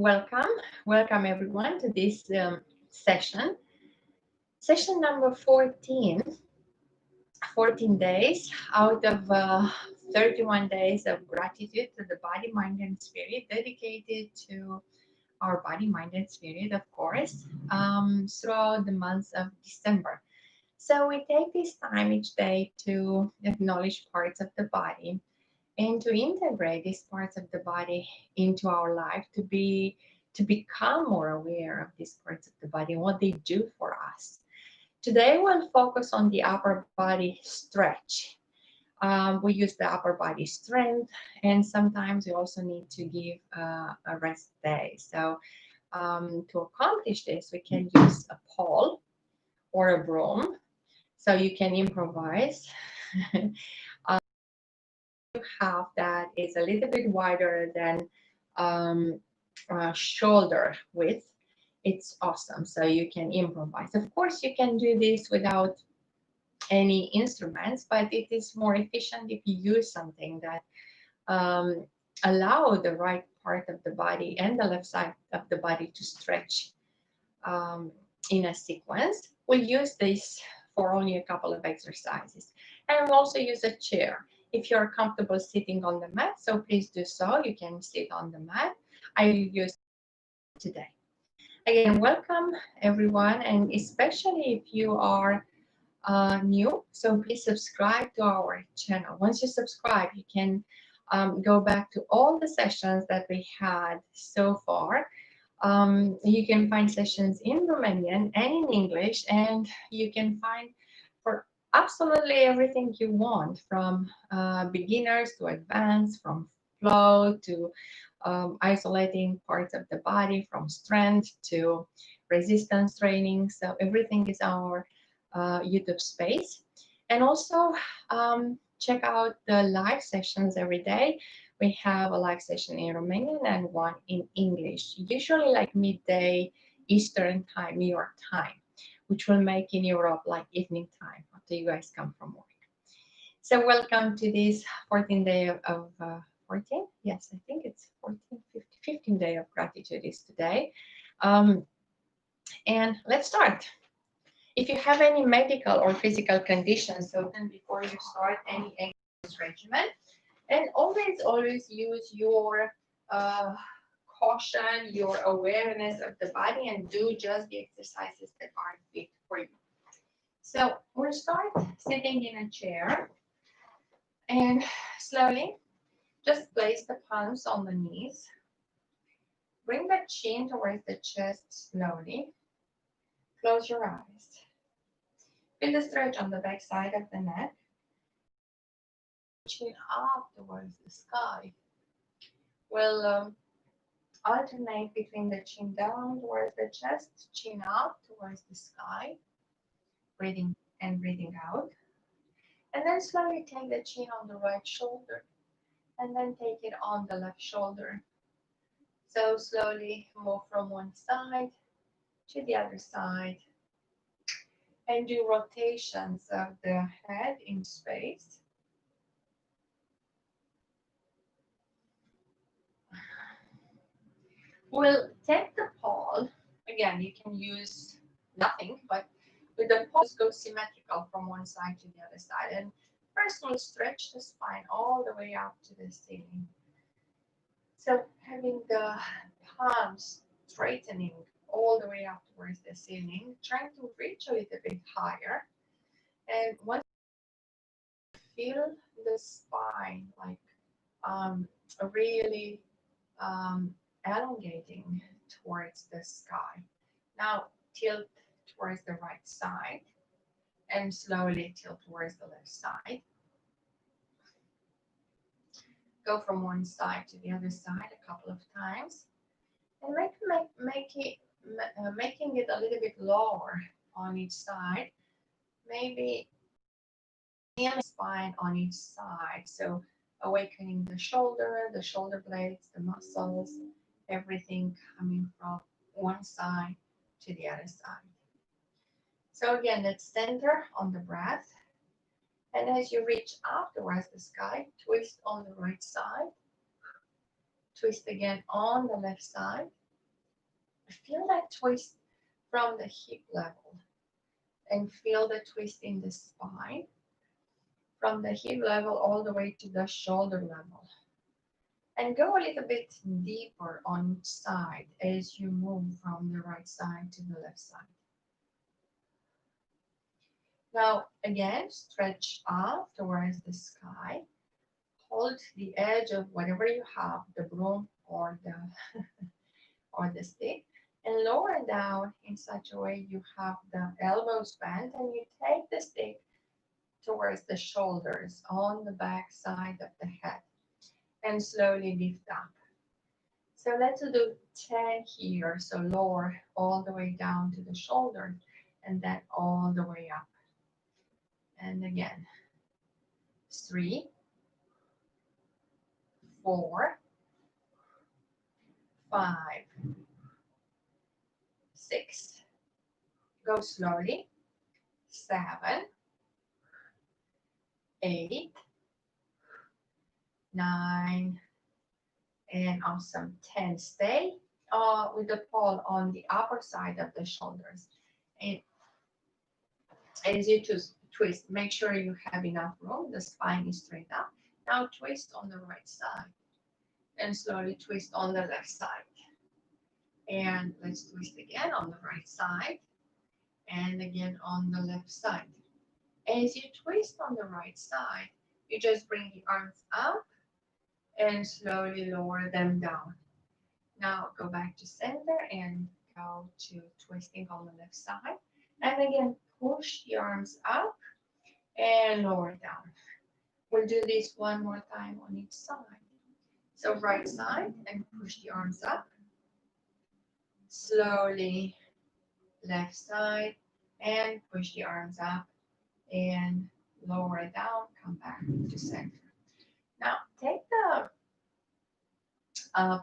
Welcome, welcome everyone to this session number 14. 14 days out of 31 days of gratitude to the body, mind, and spirit, dedicated to our body, mind, and spirit, of course, throughout the months of December. So we take this time each day to acknowledge parts of the body and to integrate these parts of the body into our life to become more aware of these parts of the body and what they do for us. Today we'll focus on the upper body stretch. We use the upper body strength, and sometimes we also need to give a rest day. So to accomplish this, we can use a pole or a broom. So you can improvise. Half that is a little bit wider than shoulder width, it's awesome. So you can improvise. Of course, you can do this without any instruments, but it is more efficient if you use something that allow the right part of the body and the left side of the body to stretch in a sequence. We'll use this for only a couple of exercises. And we'll also use a chair. If you're comfortable sitting on the mat, so please do so. You can sit on the mat. I will use today. Again, welcome everyone, and especially if you are new, so please subscribe to our channel. Once you subscribe, you can go back to all the sessions that we had so far. You can find sessions in Romanian and in English, and you can find for absolutely everything you want, from beginners to advanced, from flow to isolating parts of the body, from strength to resistance training. So everything is our YouTube space. And also check out the live sessions every day. We have a live session in Romanian and one in English, usually like midday Eastern time, New York time, which will make in Europe like evening time after you guys come from work. So welcome to this 14th day of 14? Yes, I think it's 14, 15 day of gratitude is today. And let's start. If you have any medical or physical conditions, so then before you start any exercise regimen, and always use your caution, your awareness of the body, and do just the exercises that are fit for you. So we'll start sitting in a chair, and slowly just place the palms on the knees. Bring the chin towards the chest slowly. Close your eyes. Feel the stretch on the back side of the neck. Chin up towards the sky. We'll alternate between the chin down towards the chest, chin up towards the sky, breathing and breathing out. And then slowly take the chin on the right shoulder and then take it on the left shoulder. So slowly move from one side to the other side and do rotations of the head in space. We'll take the pole. Again, you can use nothing, but with the pole, just go symmetrical from one side to the other side. And first, we'll stretch the spine all the way up to the ceiling. So having the palms straightening all the way up towards the ceiling, trying to reach a little bit higher. And once you feel the spine like really elongating towards the sky. Now tilt towards the right side and slowly tilt towards the left side. Go from one side to the other side a couple of times, and making it a little bit lower on each side. Maybe spine on each side. So awakening the shoulder blades, the muscles, everything coming from one side to the other side. So again, let's center on the breath. And as you reach up towards the sky, twist on the right side. Twist again on the left side. Feel that twist from the hip level and feel the twist in the spine from the hip level all the way to the shoulder level. And go a little bit deeper on each side as you move from the right side to the left side. Now, again, stretch up towards the sky. Hold the edge of whatever you have, the broom or the or the stick, and lower down in such a way you have the elbows bent and you take the stick towards the shoulders on the back side of the head and slowly lift up. So let's do 10 here. So lower all the way down to the shoulder and then all the way up. And again, 3, 4, 5, 6. Go slowly. 7, 8, 9, and awesome. 10. Stay with the ball on the upper side of the shoulders. And as you twist, make sure you have enough room. The spine is straight up. Now twist on the right side and slowly twist on the left side. And let's twist again on the right side and again on the left side. As you twist on the right side, you just bring the arms up and slowly lower them down. Now go back to center and go to twisting on the left side. And again, push the arms up and lower down. We'll do this one more time on each side. So right side and push the arms up. Slowly left side and push the arms up and lower it down, come back to center. Now take the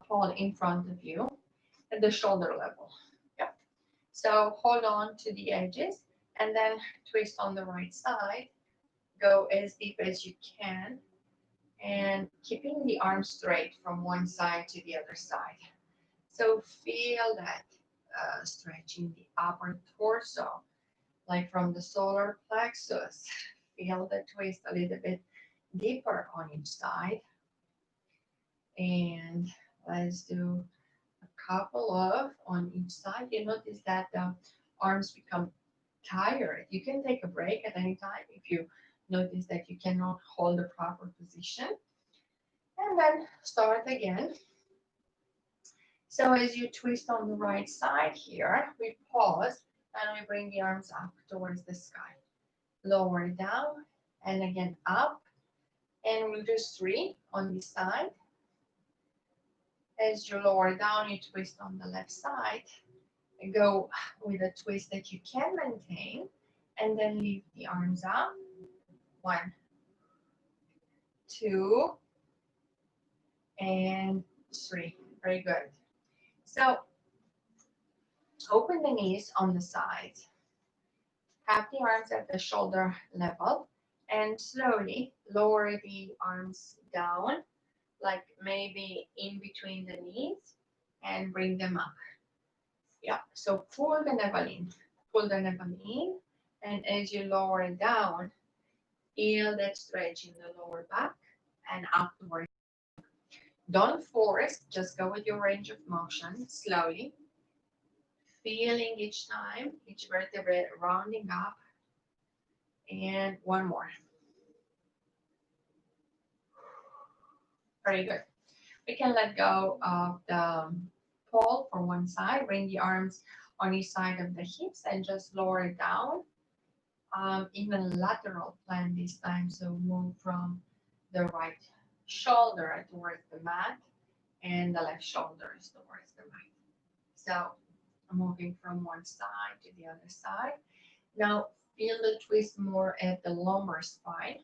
ball in front of you at the shoulder level. Yep. So hold on to the edges and then twist on the right side. Go as deep as you can and keeping the arms straight from one side to the other side. So feel that stretching the upper torso, like from the solar plexus. Feel the twist a little bit deeper on each side. And let's do a couple of on each side. You notice that the arms become tired. You can take a break at any time if you notice that you cannot hold the proper position. And then start again. So as you twist on the right side here, we pause and we bring the arms up towards the sky. Lower down and again up. And we'll do 3 on this side. As you lower down, you twist on the left side. And go with a twist that you can maintain. And then lift the arms up. 1, 2, and 3. Very good. So open the knees on the sides. Have the arms at the shoulder level and slowly lower the arms down, like maybe in between the knees, and bring them up. Yeah, so pull the navel in, and as you lower it down, feel that stretch in the lower back and upward. Don't force, just go with your range of motion slowly. Feeling each time, each vertebrae rounding up. And one more. Very good. We can let go of the pole for one side, bring the arms on each side of the hips and just lower it down. Even lateral plank this time, so move from the right shoulder towards the mat and the left shoulder towards the mat. So moving from one side to the other side. Now feel the twist more at the lumbar spine.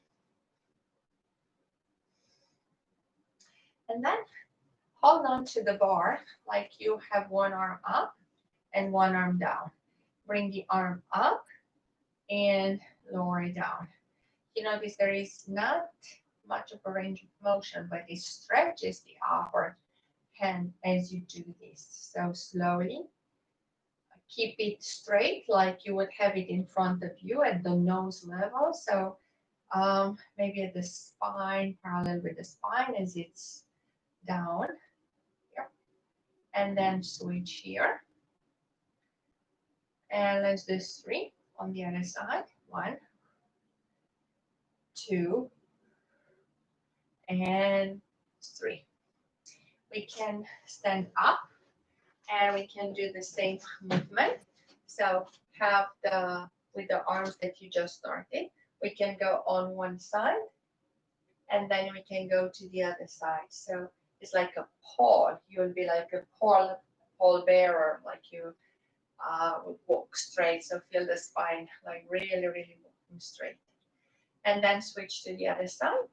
And then hold on to the bar like you have one arm up and one arm down. Bring the arm up and lower it down. You notice there is not much of a range of motion, but it stretches the upper hand as you do this. So slowly keep it straight, like you would have it in front of you at the nose level. So maybe at the spine, parallel with the spine as it's down. Yep. And then switch here. And let's do 3 on the other side. 1, 2, and 3. We can stand up and we can do the same movement. So have with the arms that you just started, we can go on one side and then we can go to the other side. So it's like a pole. You'll be like a pole bearer, like you would walk straight. So feel the spine like really, really walking straight. And then switch to the other side.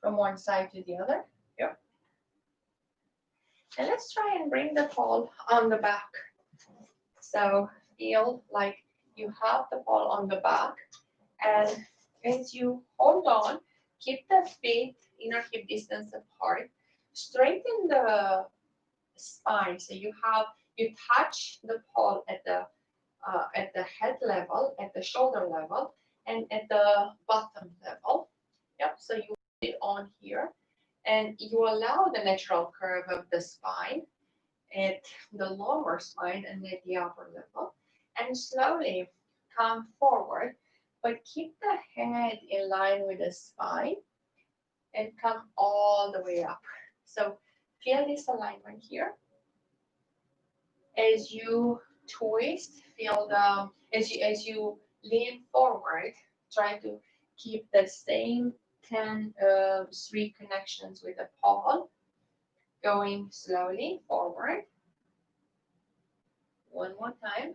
From one side to the other. Yep. And let's try and bring the pole on the back. So feel like you have the pole on the back, and as you hold on, keep the feet inner hip distance apart, straighten the spine. So you touch the pole at the head level, at the shoulder level, and at the bottom level. Yep. So you put it on here, and you allow the natural curve of the spine at the lower spine and at the upper level, and slowly come forward, but keep the head in line with the spine and come all the way up. So feel this alignment here. As you twist, feel the as you lean forward, try to keep the same 3 connections with the pole, going slowly forward. One more time.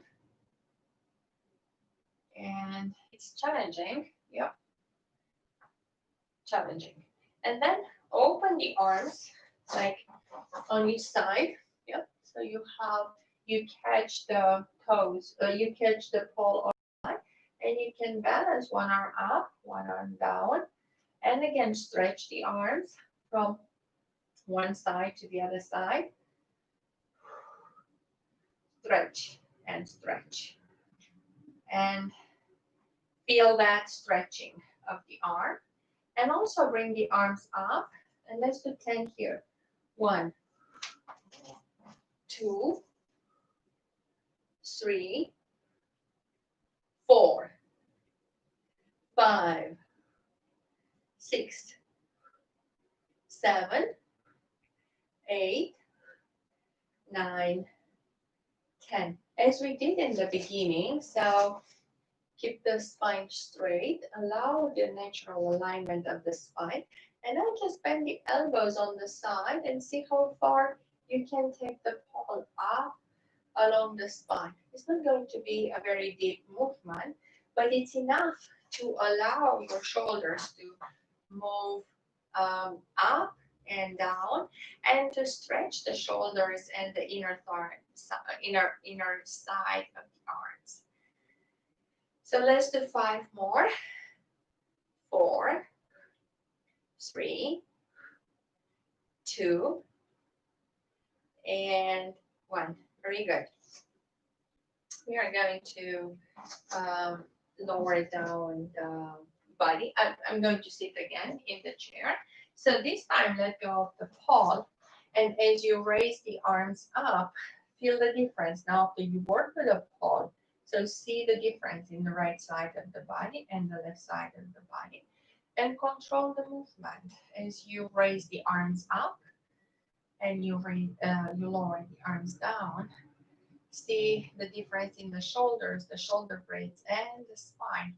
And it's challenging. Yep. Challenging. And then open the arms like on each side. Yep. So you catch the toes, you catch the pole on the side, and you can balance one arm up, one arm down. And again, stretch the arms from one side to the other side. Stretch and stretch. And feel that stretching of the arm. And also bring the arms up. And let's do 10 here. 1, 2, 3, 4, 5, 6, 7, 8, 9, 10. As we did in the beginning, so keep the spine straight, allow the natural alignment of the spine, and now just bend the elbows on the side and see how far you can take the pole up along the spine. It's not going to be a very deep movement, but it's enough to allow your shoulders to move up and down, and to stretch the shoulders and the inner side of the arms. So let's do 5 more. 4, 3, 2, and 1. Very good. We are going to lower down the body. I'm going to sit again in the chair. So this time, let go of the pole. And as you raise the arms up, feel the difference. Now, after you work with the pole, so see the difference in the right side of the body and the left side of the body. And control the movement as you raise the arms up and you lower the arms down. See the difference in the shoulders, the shoulder blades, and the spine.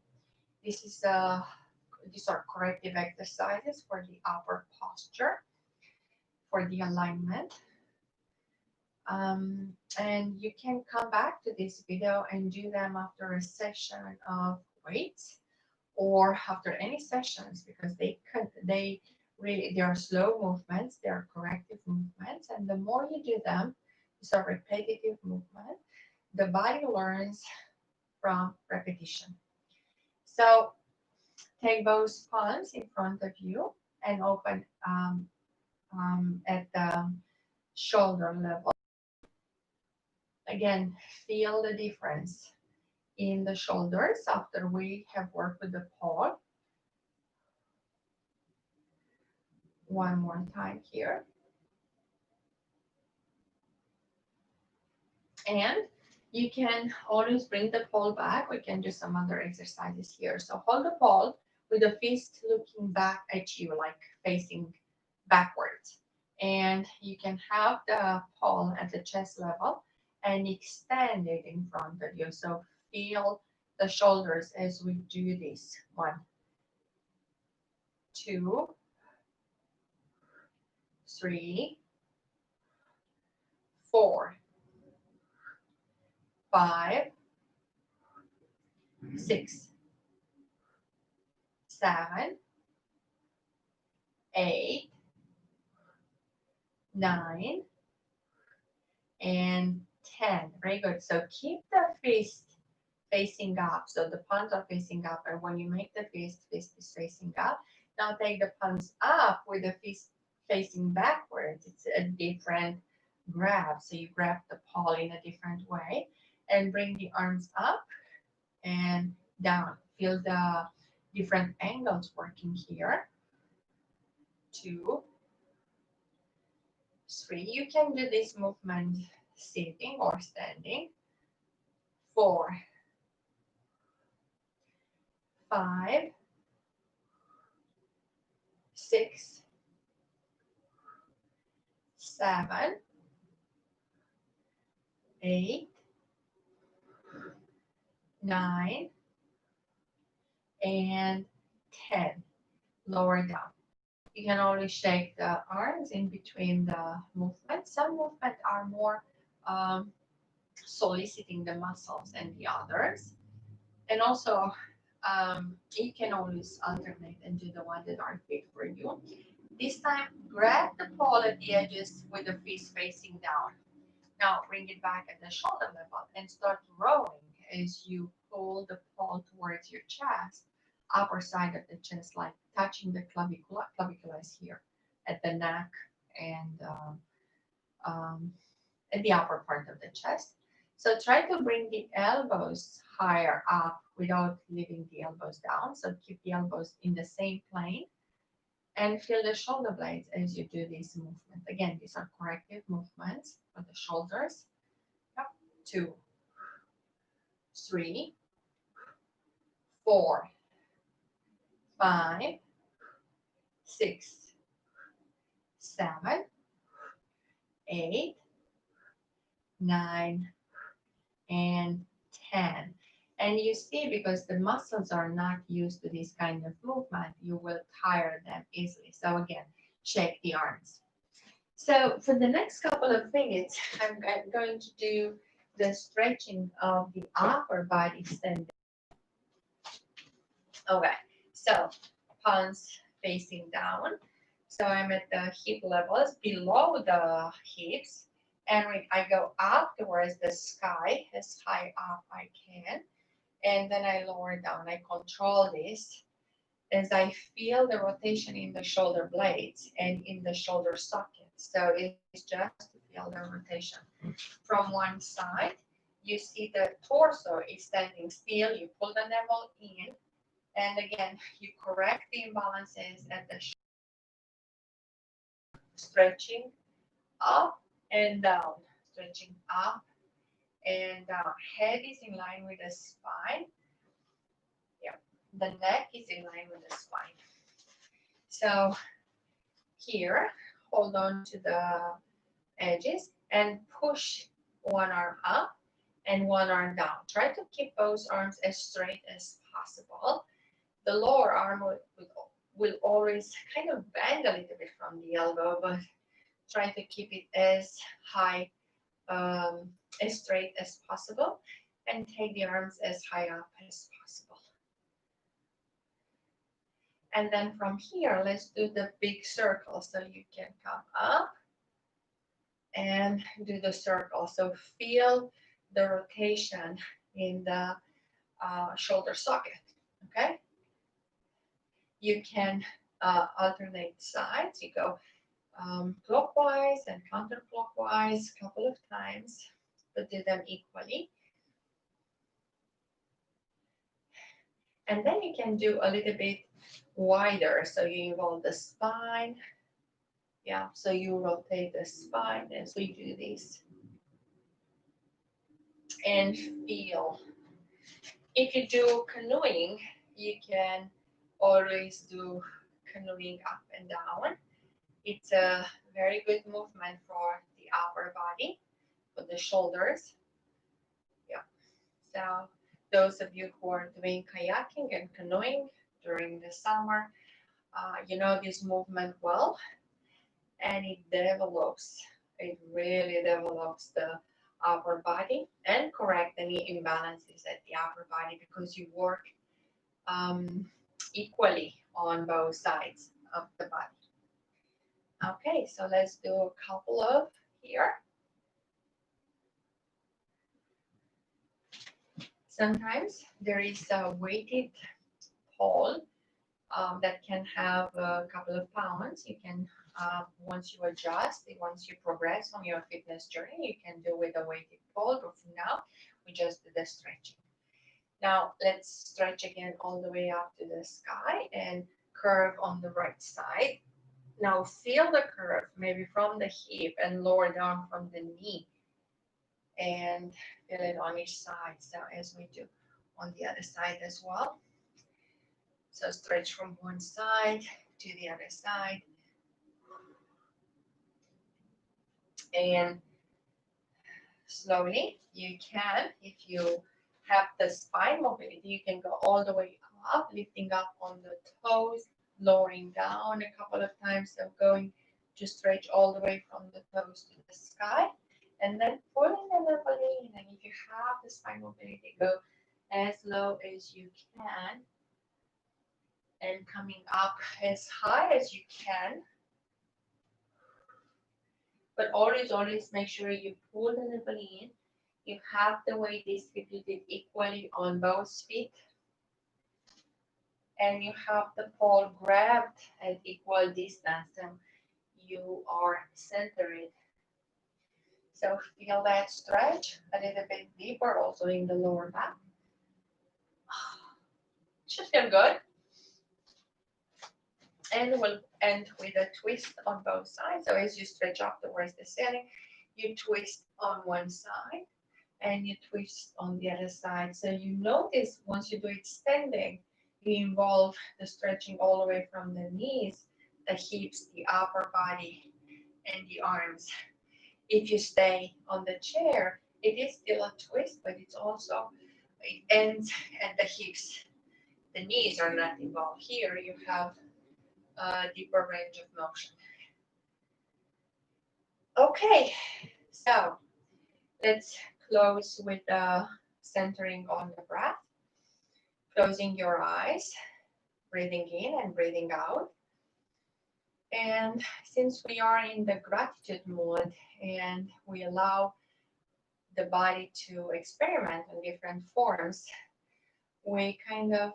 These are corrective exercises for the upper posture, for the alignment. And you can come back to this video and do them after a session of weights or after any sessions, because they are slow movements, they are corrective movements, and the more you do them, it's a repetitive movement. The body learns from repetition. So take both palms in front of you and open at the shoulder level. again, feel the difference in the shoulders after we have worked with the pole. One more time here. And you can always bring the pole back. We can do some other exercises here. So hold the pole with the fist looking back at you, like facing backwards. And you can have the pole at the chest level and extend it in front of you. So feel the shoulders as we do this. 1, 2, 3, 4, 5, 6, 7, 8, 9, and 10. Very good. So keep the fist facing up. So the palms are facing up, and when you make the fist is facing up. Now take the palms up with the fist facing backwards. It's a different grab. So you grab the pole in a different way and bring the arms up and down. Feel the different angles working here. 2, 3. You can do this movement sitting or standing. 4, 5, 6, 7, 8, 9, and 10. Lower down. You can always shake the arms in between the movements. Some movements are more soliciting the muscles than the others. And also, you can always alternate and do the ones that are fit for you. This time, grab the pole at the edges with the fist facing down. Now, bring it back at the shoulder level and start rowing as you pull the pole towards your chest, upper side of the chest, like touching the clavicula. Clavicula is here at the neck and at the upper part of the chest. So try to bring the elbows higher up without leaving the elbows down. So keep the elbows in the same plane and feel the shoulder blades as you do this movement. Again, these are corrective movements for the shoulders. 2, 3, 4, 5, 6, 7, 8, 9, and 10. And you see, because the muscles are not used to this kind of movement, you will tire them easily. So again, shake the arms. So for the next couple of minutes, I'm going to do the stretching of the upper body standing. Okay, so palms facing down. So I'm at the hip levels, below the hips, and I go up towards the sky, as high up I can, and then I lower down. I control this as I feel the rotation in the shoulder blades and in the shoulder sockets. So it's just to feel the rotation. From one side, you see the torso is standing still, you pull the navel in, and again, you correct the imbalances at the stretching up and down, stretching up and down. Head is in line with the spine. Yeah, the neck is in line with the spine. So here, hold on to the edges and push one arm up and one arm down. Try to keep both arms as straight as possible. The lower arm will always kind of bend a little bit from the elbow, but try to keep it as high, as straight as possible, and take the arms as high up as possible. And then from here, let's do the big circle. So you can come up and do the circle. So feel the rotation in the shoulder socket, okay? You can alternate sides. You go clockwise and counterclockwise a couple of times, but do them equally. And then you can do a little bit wider. So you involve the spine. Yeah, so you rotate the spine as we do this. And feel. If you do canoeing, you can always do canoeing up and down. It's a very good movement for the upper body, for the shoulders. Yeah. So those of you who are doing kayaking and canoeing during the summer, you know this movement well, and it really develops the upper body and correct any imbalances at the upper body because you work equally on both sides of the body. Okay, so let's do a couple of here. Sometimes there is a weighted pole that can have a couple of pounds. You can, once you adjust, once you progress on your fitness journey, you can do with a weighted pole. But for now, we just do the stretching. Now let's stretch again all the way up to the sky and curve on the right side. Now feel the curve, maybe from the hip and lower down from the knee. And feel it on each side. So as we do on the other side as well. So stretch from one side to the other side. And slowly you can, if you have the spine mobility, you can go all the way up, lifting up on the toes, lowering down a couple of times. So going to stretch all the way from the toes to the sky. And then pulling the navel in. And if you have the spine mobility, go as low as you can. And coming up as high as you can. But always make sure you pull the navel in. You have the weight distributed equally on both feet. And you have the pole grabbed at equal distance. So you are centered. So feel that stretch a little bit deeper also in the lower back. Should feel good. And we'll end with a twist on both sides. So as you stretch up towards the ceiling, you twist on one side and you twist on the other side. So you notice once you do it standing, you involve the stretching all the way from the knees, the hips, the upper body, and the arms. If you stay on the chair, it is still a twist, but it's also, it ends at the hips. The knees are not involved. Here you have a deeper range of motion. Okay, so let's close with the centering on the breath. Closing your eyes, breathing in and breathing out. And since we are in the gratitude mood and we allow the body to experiment in different forms, we kind of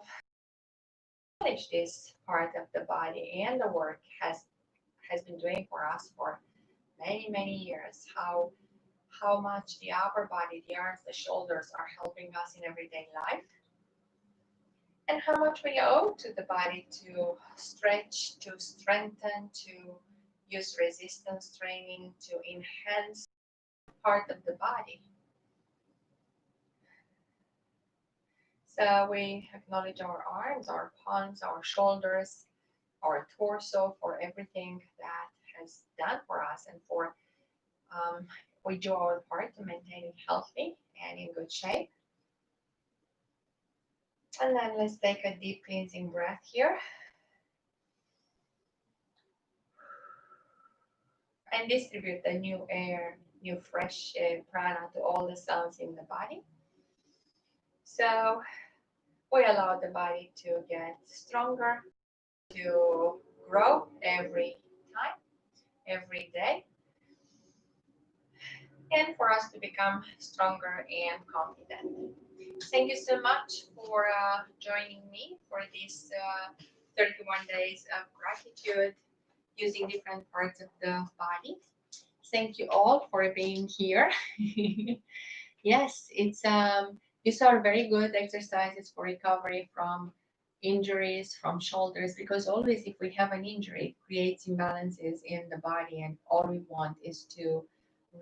manage this part of the body, and the work has been doing for us for many years. How much the upper body, the arms, the shoulders are helping us in everyday life, and how much we owe to the body to stretch, to strengthen, to use resistance training to enhance part of the body. So we acknowledge our arms, our palms, our shoulders, our torso for everything that has done for us, and for we do our part to maintain it healthy and in good shape. And then let's take a deep cleansing breath here. And distribute the new air, new fresh prana to all the cells in the body. So we allow the body to get stronger, to grow every time, every day, and for us to become stronger and confident. Thank you so much for joining me for this 31 days of gratitude using different parts of the body. Thank you all for being here. Yes, it's these are very good exercises for recovery from injuries, from shoulders, because always if we have an injury, it creates imbalances in the body, and all we want is to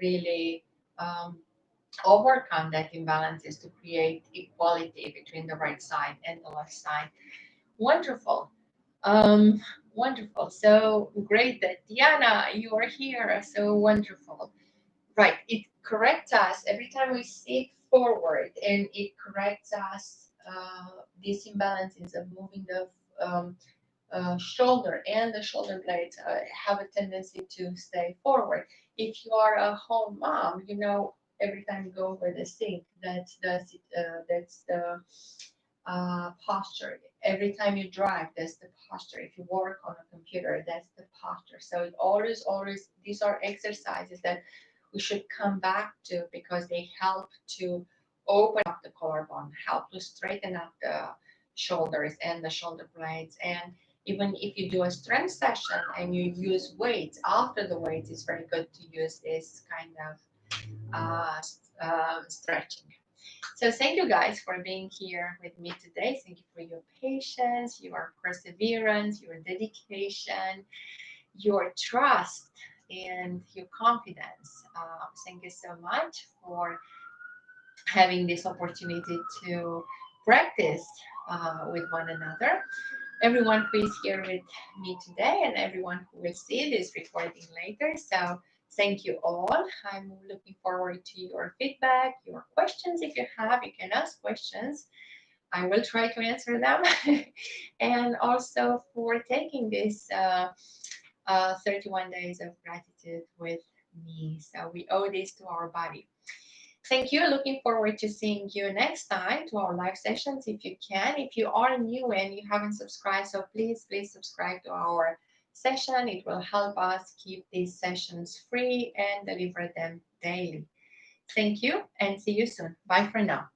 really um, overcome that imbalances to create equality between the right side and the left side. Wonderful. Um, Wonderful. So great that Diana, you are here. So wonderful. Right. It corrects us every time we sit forward, and it corrects us these imbalances of moving the shoulder, and the shoulder blades have a tendency to stay forward. If you are a home mom, you know every time you go over the sink, that's the posture. Every time you drive, that's the posture. If you work on a computer, that's the posture. So it always, these are exercises that we should come back to because they help to open up the collarbone, help to straighten up the shoulders and the shoulder blades. And even if you do a strength session and you use weights, after the weights, it's very good to use this kind of stretching. So thank you guys for being here with me today. Thank you for your patience, your perseverance, your dedication, your trust, and your confidence. Thank you so much for having this opportunity to practice with one another. Everyone who is here with me today, and everyone who will see this recording later. So thank you all. I'm looking forward to your feedback, your questions. If you have, you can ask questions. I will try to answer them. And also for taking this 31 days of gratitude with me. So we owe this to our body. Thank you. Looking forward to seeing you next time to our live sessions if you can. If you are new and you haven't subscribed, so please subscribe to our session. It will help us keep these sessions free and deliver them daily. Thank you and see you soon. Bye for now.